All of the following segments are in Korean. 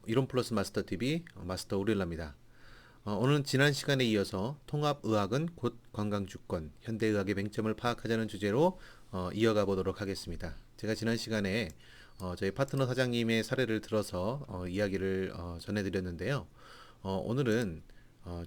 이론 플러스 마스터 TV 마스터 오릴라입니다. 오늘은 지난 시간에 이어서 통합의학은 곧 관광주권, 현대의학의 맹점을 파악하자는 주제로 이어가 보도록 하겠습니다. 제가 지난 시간에 저희 파트너 사장님의 사례를 들어서 이야기를 전해드렸는데요. 오늘은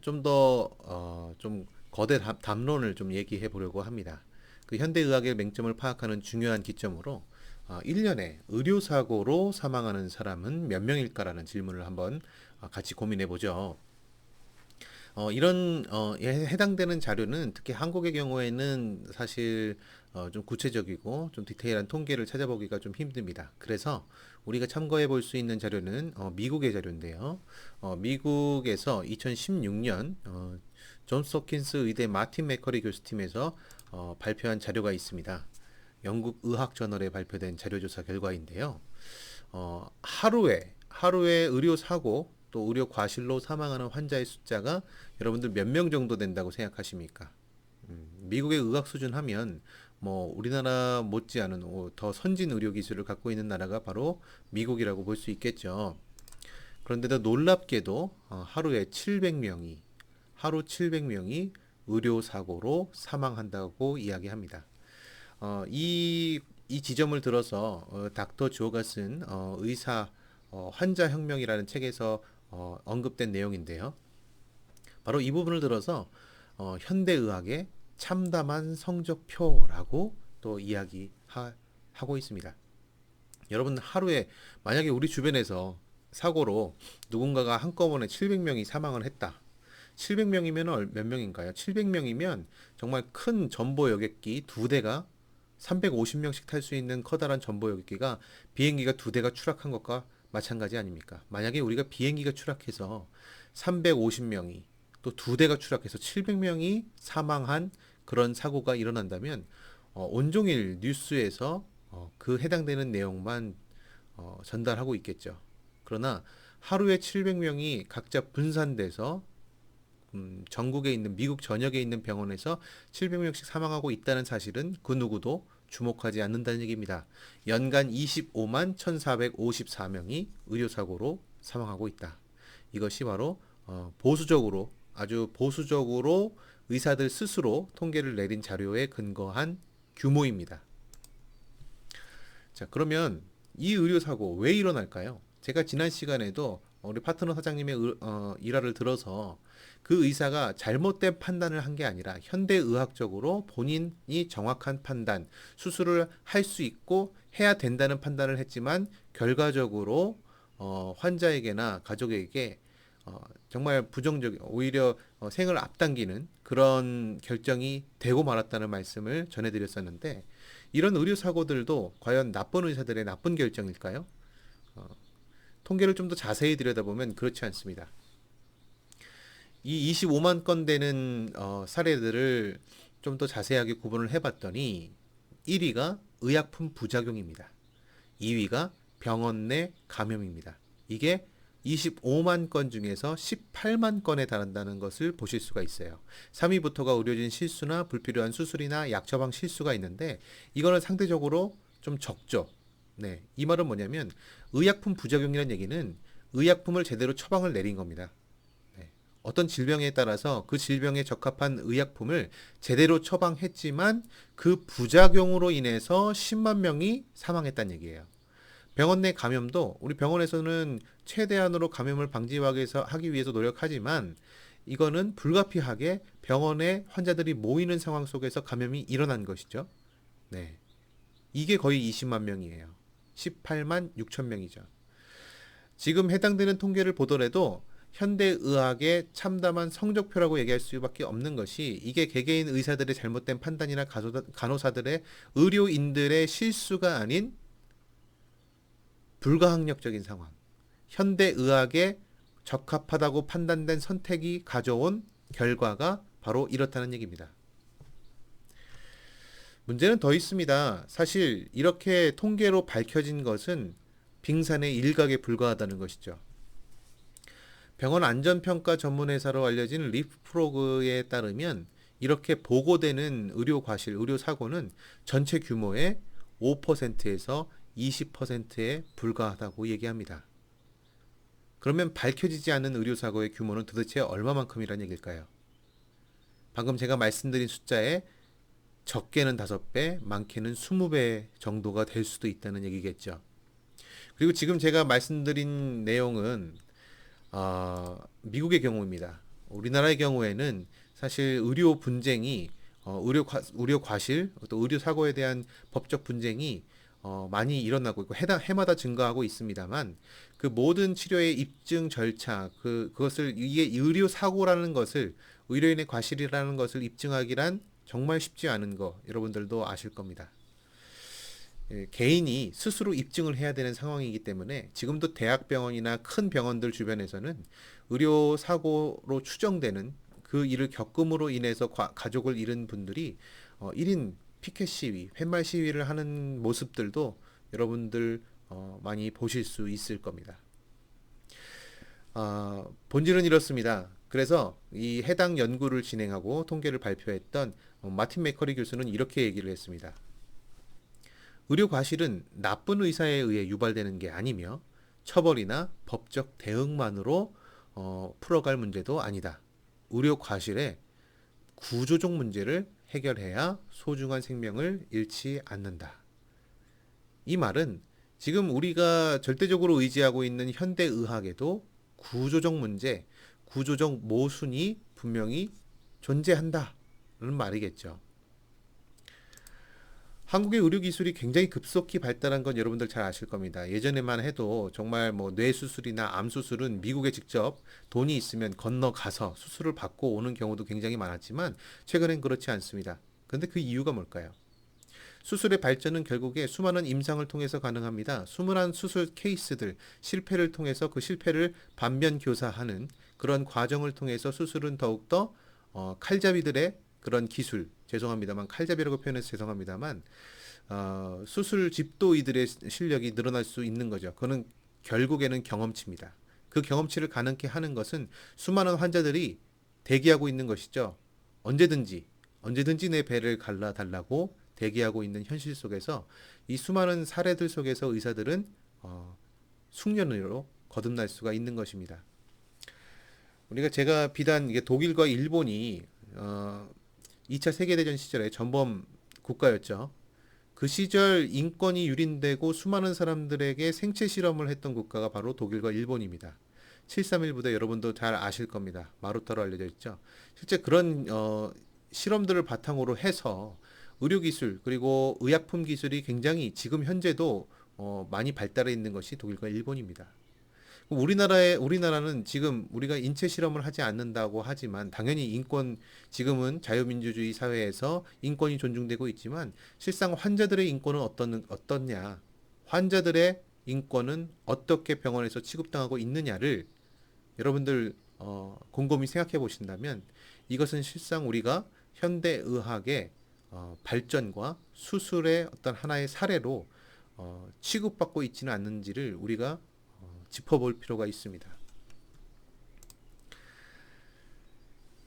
좀 더 좀 거대 담론을 좀 얘기해 보려고 합니다. 그 현대의학의 맹점을 파악하는 중요한 기점으로 1년에 의료사고로 사망하는 사람은 몇 명일까라는 질문을 한번 같이 고민해 보죠. 이런 해당되는 자료는 특히 한국의 경우에는 사실 좀 구체적이고 좀 디테일한 통계를 찾아보기가 좀 힘듭니다. 그래서 우리가 참고해 볼 수 있는 자료는 미국의 자료인데요. 미국에서 2016년 존스 홉킨스 의대 마틴 맥커리 교수팀에서 발표한 자료가 있습니다. 영국 의학 저널에 발표된 자료조사 결과인데요. 하루에 의료 사고 또 의료 과실로 사망하는 환자의 숫자가 여러분들 몇 명 정도 된다고 생각하십니까? 미국의 의학 수준 하면 뭐 우리나라 못지않은 더 선진 의료 기술을 갖고 있는 나라가 바로 미국이라고 볼 수 있겠죠. 그런데도 놀랍게도 하루 700명이 의료 사고로 사망한다고 이야기합니다. 이 지점을 들어서 닥터 주어가 쓴 의사 환자혁명이라는 책에서 언급된 내용인데요. 바로 이 부분을 들어서 현대의학의 참담한 성적표라고 또 이야기하고 있습니다. 여러분 하루에 만약에 우리 주변에서 사고로 누군가가 한꺼번에 700명이 사망을 했다. 700명이면 몇 명인가요? 700명이면 정말 큰 전보 여객기 두 대가 350명씩 탈 수 있는 커다란 전보 여객기가 비행기가 두 대가 추락한 것과 마찬가지 아닙니까? 만약에 우리가 비행기가 추락해서 350명이 또 두 대가 추락해서 700명이 사망한 그런 사고가 일어난다면 온종일 뉴스에서 그 해당되는 내용만 전달하고 있겠죠. 그러나 하루에 700명이 각자 분산돼서 전국에 있는 미국 전역에 있는 병원에서 700명씩 사망하고 있다는 사실은 그 누구도 주목하지 않는다는 얘기입니다. 연간 25만 1,454명이 의료사고로 사망하고 있다. 이것이 바로 아주 보수적으로 의사들 스스로 통계를 내린 자료에 근거한 규모입니다. 자, 그러면 이 의료사고 왜 일어날까요? 제가 지난 시간에도 우리 파트너 사장님의 일화를 들어서 그 의사가 잘못된 판단을 한 게 아니라 현대의학적으로 본인이 정확한 판단, 수술을 할 수 있고 해야 된다는 판단을 했지만 결과적으로 환자에게나 가족에게 정말 오히려 생을 앞당기는 그런 결정이 되고 말았다는 말씀을 전해드렸었는데 이런 의료사고들도 과연 나쁜 의사들의 나쁜 결정일까요? 통계를 좀 더 자세히 들여다보면 그렇지 않습니다. 이 25만 건 되는 사례들을 좀 더 자세하게 구분을 해봤더니 1위가 의약품 부작용입니다. 2위가 병원 내 감염입니다. 이게 25만 건 중에서 18만 건에 달한다는 것을 보실 수가 있어요. 3위부터가 의료진 실수나 불필요한 수술이나 약 처방 실수가 있는데 이거는 상대적으로 좀 적죠. 네, 이 말은 뭐냐면 의약품 부작용이라는 얘기는 의약품을 제대로 처방을 내린 겁니다. 네, 어떤 질병에 따라서 그 질병에 적합한 의약품을 제대로 처방했지만 그 부작용으로 인해서 10만 명이 사망했다는 얘기예요. 병원 내 감염도 우리 병원에서는 최대한으로 감염을 하기 위해서 노력하지만 이거는 불가피하게 병원에 환자들이 모이는 상황 속에서 감염이 일어난 것이죠. 네. 이게 거의 20만 명이에요. 18만 6천 명이죠. 지금 해당되는 통계를 보더라도 현대의학의 참담한 성적표라고 얘기할 수밖에 없는 것이 이게 개개인 의사들의 잘못된 판단이나 간호사들의 의료인들의 실수가 아닌 불가항력적인 상황, 현대의학에 적합하다고 판단된 선택이 가져온 결과가 바로 이렇다는 얘기입니다. 문제는 더 있습니다. 사실 이렇게 통계로 밝혀진 것은 빙산의 일각에 불과하다는 것이죠. 병원 안전평가 전문회사로 알려진 리프프로그에 따르면 이렇게 보고되는 의료 과실, 의료 사고는 전체 규모의 5%에서 20%에 불과하다고 얘기합니다. 그러면 밝혀지지 않은 의료사고의 규모는 도대체 얼마만큼이란 얘기일까요? 방금 제가 말씀드린 숫자에 적게는 5배, 많게는 20배 정도가 될 수도 있다는 얘기겠죠. 그리고 지금 제가 말씀드린 내용은 미국의 경우입니다. 우리나라의 경우에는 사실 의료 분쟁이 의료 과실, 또 의료 사고에 대한 법적 분쟁이 많이 일어나고 있고 해마다 증가하고 있습니다만 그 모든 치료의 입증 절차 그것을 이게 의료 사고라는 것을 의료인의 과실이라는 것을 입증하기란 정말 쉽지 않은 거 여러분들도 아실 겁니다. 예, 개인이 스스로 입증을 해야 되는 상황이기 때문에 지금도 대학병원이나 큰 병원들 주변에서는 의료 사고로 추정되는 그 일을 겪음으로 인해서 가족을 잃은 분들이 1인 피켓 시위, 팻말 시위를 하는 모습들도 여러분들 많이 보실 수 있을 겁니다. 본질은 이렇습니다. 그래서 이 해당 연구를 진행하고 통계를 발표했던 마틴 맥커리 교수는 이렇게 얘기를 했습니다. 의료 과실은 나쁜 의사에 의해 유발되는 게 아니며 처벌이나 법적 대응만으로 풀어갈 문제도 아니다. 의료 과실의 구조적 문제를 해결해야 소중한 생명을 잃지 않는다. 이 말은 지금 우리가 절대적으로 의지하고 있는 현대의학에도 구조적 문제, 구조적 모순이 분명히 존재한다는 말이겠죠. 한국의 의료 기술이 굉장히 급속히 발달한 건 여러분들 잘 아실 겁니다. 예전에만 해도 정말 뭐 뇌 수술이나 암 수술은 미국에 직접 돈이 있으면 건너가서 수술을 받고 오는 경우도 굉장히 많았지만 최근엔 그렇지 않습니다. 그런데 그 이유가 뭘까요? 수술의 발전은 결국에 수많은 임상을 통해서 가능합니다. 수많은 수술 케이스들, 실패를 통해서 그 실패를 반면 교사하는 그런 과정을 통해서 수술은 더욱더 칼잡이들의 그런 기술, 죄송합니다만 칼잡이라고 표현해서 죄송합니다만 수술 집도의들의 실력이 늘어날 수 있는 거죠. 그거는 결국에는 경험치입니다. 그 경험치를 가능케 하는 것은 수많은 환자들이 대기하고 있는 것이죠. 언제든지 내 배를 갈라달라고 대기하고 있는 현실 속에서 이 수많은 사례들 속에서 의사들은 숙련으로 거듭날 수가 있는 것입니다. 제가 비단 이게 독일과 일본이 2차 세계대전 시절에 전범 국가였죠. 그 시절 인권이 유린되고 수많은 사람들에게 생체 실험을 했던 국가가 바로 독일과 일본입니다. 731 부대 여러분도 잘 아실 겁니다. 마루타로 알려져 있죠. 실제 그런 실험들을 바탕으로 해서 의료기술 그리고 의약품 기술이 굉장히 지금 현재도 많이 발달해 있는 것이 독일과 일본입니다. 우리나라는 지금 우리가 인체 실험을 하지 않는다고 하지만 당연히 지금은 자유민주주의 사회에서 인권이 존중되고 있지만 실상 환자들의 인권은 어떻냐? 환자들의 인권은 어떻게 병원에서 취급당하고 있느냐를 여러분들 곰곰이 생각해 보신다면 이것은 실상 우리가 현대의학의 발전과 수술의 어떤 하나의 사례로 취급받고 있지는 않는지를 우리가 짚어볼 필요가 있습니다.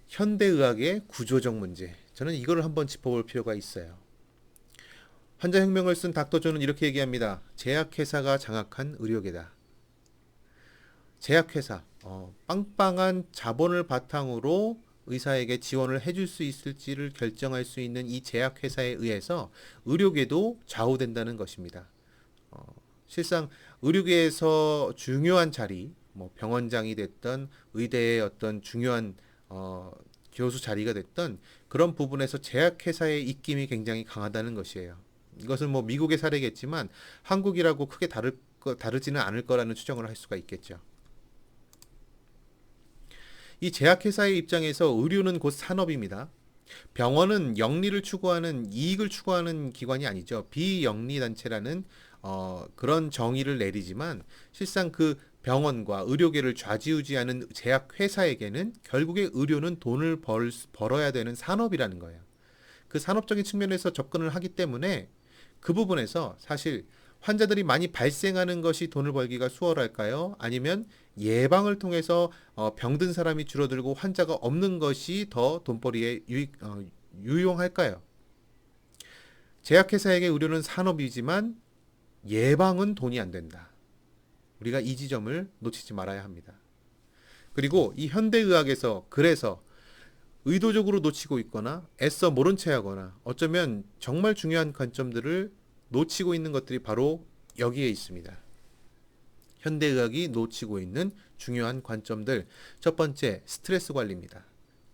현대의학의 구조적 문제. 저는 이걸 한번 짚어볼 필요가 있어요. 환자혁명을 쓴 닥터 존은 이렇게 얘기합니다. 제약회사가 장악한 의료계다. 제약회사, 빵빵한 자본을 바탕으로 의사에게 지원을 해줄 수 있을지를 결정할 수 있는 이 제약회사에 의해서 의료계도 좌우된다는 것입니다. 실상 의료계에서 중요한 자리, 뭐 병원장이 됐던 의대의 어떤 중요한 교수 자리가 됐던 그런 부분에서 제약회사의 입김이 굉장히 강하다는 것이에요. 이것은 뭐 미국의 사례겠지만 한국이라고 크게 다르지는 않을 거라는 추정을 할 수가 있겠죠. 이 제약회사의 입장에서 의료는 곧 산업입니다. 병원은 영리를 추구하는 이익을 추구하는 기관이 아니죠. 비영리단체라는 그런 정의를 내리지만 실상 그 병원과 의료계를 좌지우지하는 제약회사에게는 결국에 의료는 돈을 벌어야 되는 산업이라는 거예요. 그 산업적인 측면에서 접근을 하기 때문에 그 부분에서 사실 환자들이 많이 발생하는 것이 돈을 벌기가 수월할까요? 아니면 예방을 통해서 병든 사람이 줄어들고 환자가 없는 것이 더 돈벌이에 유용할까요? 제약회사에게 의료는 산업이지만 예방은 돈이 안 된다. 우리가 이 지점을 놓치지 말아야 합니다. 그리고 이 현대의학에서 그래서 의도적으로 놓치고 있거나 애써 모른 채 하거나 어쩌면 정말 중요한 관점들을 놓치고 있는 것들이 바로 여기에 있습니다. 현대의학이 놓치고 있는 중요한 관점들. 첫 번째, 스트레스 관리입니다.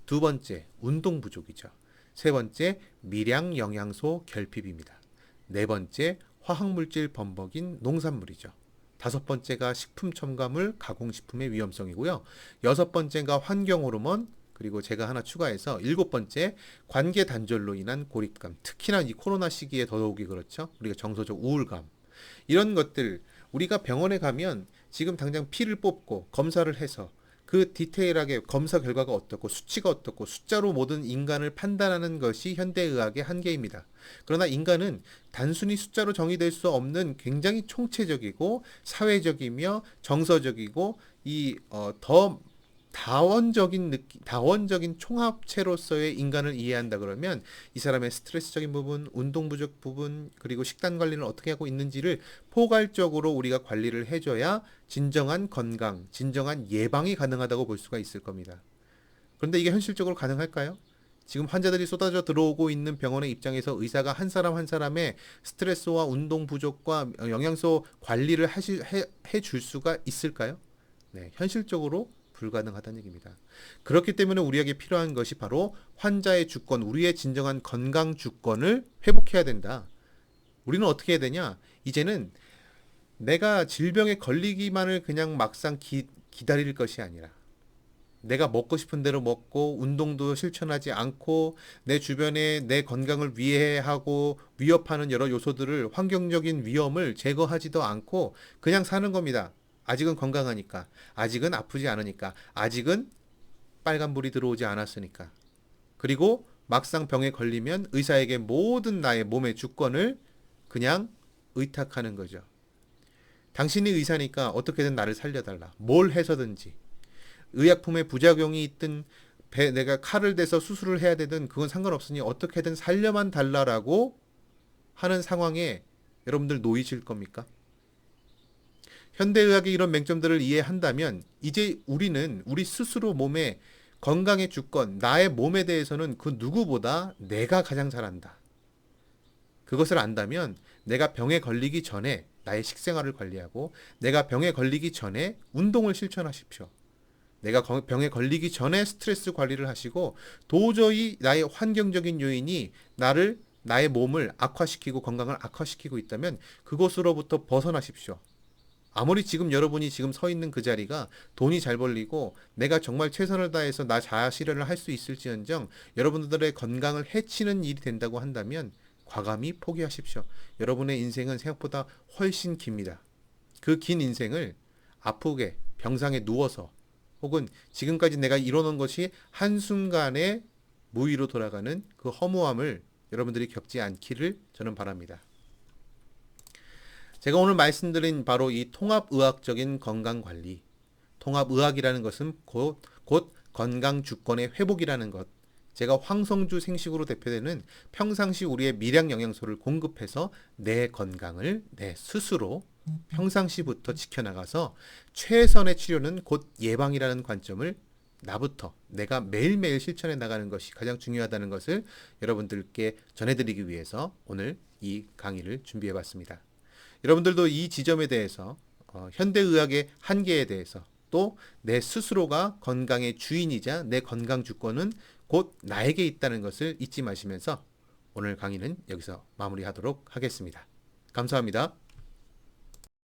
두 번째, 운동 부족이죠. 세 번째, 미량 영양소 결핍입니다. 네 번째, 화학물질 범벅인 농산물이죠. 다섯 번째가 식품 첨가물 가공식품의 위험성이고요. 여섯 번째가 환경호르몬, 그리고 제가 하나 추가해서 일곱 번째, 관계 단절로 인한 고립감. 특히나 이 코로나 시기에 더더욱이 그렇죠. 우리가 정서적 우울감. 이런 것들, 우리가 병원에 가면 지금 당장 피를 뽑고 검사를 해서 그 디테일하게 검사 결과가 어떻고 수치가 어떻고 숫자로 모든 인간을 판단하는 것이 현대의학의 한계입니다. 그러나 인간은 단순히 숫자로 정의될 수 없는 굉장히 총체적이고 사회적이며 정서적이고 더 다원적인 총합체로서의 인간을 이해한다 그러면 이 사람의 스트레스적인 부분, 운동 부족 부분, 그리고 식단 관리를 어떻게 하고 있는지를 포괄적으로 우리가 관리를 해줘야 진정한 건강, 진정한 예방이 가능하다고 볼 수가 있을 겁니다. 그런데 이게 현실적으로 가능할까요? 지금 환자들이 쏟아져 들어오고 있는 병원의 입장에서 의사가 한 사람 한 사람의 스트레스와 운동 부족과 영양소 관리를 해줄 수가 있을까요? 네, 현실적으로 불가능하다는 얘기입니다. 그렇기 때문에 우리에게 필요한 것이 바로 환자의 주권, 우리의 진정한 건강 주권을 회복해야 된다. 우리는 어떻게 해야 되냐? 이제는 내가 질병에 걸리기만을 그냥 막상 기다릴 것이 아니라 내가 먹고 싶은 대로 먹고 운동도 실천하지 않고 내 주변에 내 건강을 위해하고 위협하는 여러 요소들을 환경적인 위험을 제거하지도 않고 그냥 사는 겁니다. 아직은 건강하니까, 아직은 아프지 않으니까, 아직은 빨간불이 들어오지 않았으니까. 그리고 막상 병에 걸리면 의사에게 모든 나의 몸의 주권을 그냥 의탁하는 거죠. 당신이 의사니까 어떻게든 나를 살려달라. 뭘 해서든지. 의약품의 부작용이 있든 내가 칼을 대서 수술을 해야 되든 그건 상관없으니 어떻게든 살려만 달라라고 하는 상황에 여러분들 놓이실 겁니까? 현대의학의 이런 맹점들을 이해한다면 이제 우리는 우리 스스로 몸의 건강의 주권, 나의 몸에 대해서는 그 누구보다 내가 가장 잘 안다. 그것을 안다면 내가 병에 걸리기 전에 나의 식생활을 관리하고 내가 병에 걸리기 전에 운동을 실천하십시오. 내가 병에 걸리기 전에 스트레스 관리를 하시고 도저히 나의 환경적인 요인이 나의 몸을 악화시키고 건강을 악화시키고 있다면 그것으로부터 벗어나십시오. 아무리 지금 여러분이 지금 서 있는 그 자리가 돈이 잘 벌리고 내가 정말 최선을 다해서 나 자아 실현을 할 수 있을지언정 여러분들의 건강을 해치는 일이 된다고 한다면 과감히 포기하십시오. 여러분의 인생은 생각보다 훨씬 깁니다. 그 긴 인생을 아프게 병상에 누워서 혹은 지금까지 내가 이뤄놓은 것이 한순간에 무위로 돌아가는 그 허무함을 여러분들이 겪지 않기를 저는 바랍니다. 제가 오늘 말씀드린 바로 이 통합의학적인 건강관리, 통합의학이라는 것은 곧 건강주권의 회복이라는 것, 제가 황성주 생식으로 대표되는 평상시 우리의 미량 영양소를 공급해서 내 건강을 내 스스로 평상시부터 지켜나가서 최선의 치료는 곧 예방이라는 관점을 나부터 내가 매일매일 실천해 나가는 것이 가장 중요하다는 것을 여러분들께 전해드리기 위해서 오늘 이 강의를 준비해 봤습니다. 여러분들도 이 지점에 대해서 현대의학의 한계에 대해서 또 내 스스로가 건강의 주인이자 내 건강 주권은 곧 나에게 있다는 것을 잊지 마시면서 오늘 강의는 여기서 마무리하도록 하겠습니다. 감사합니다.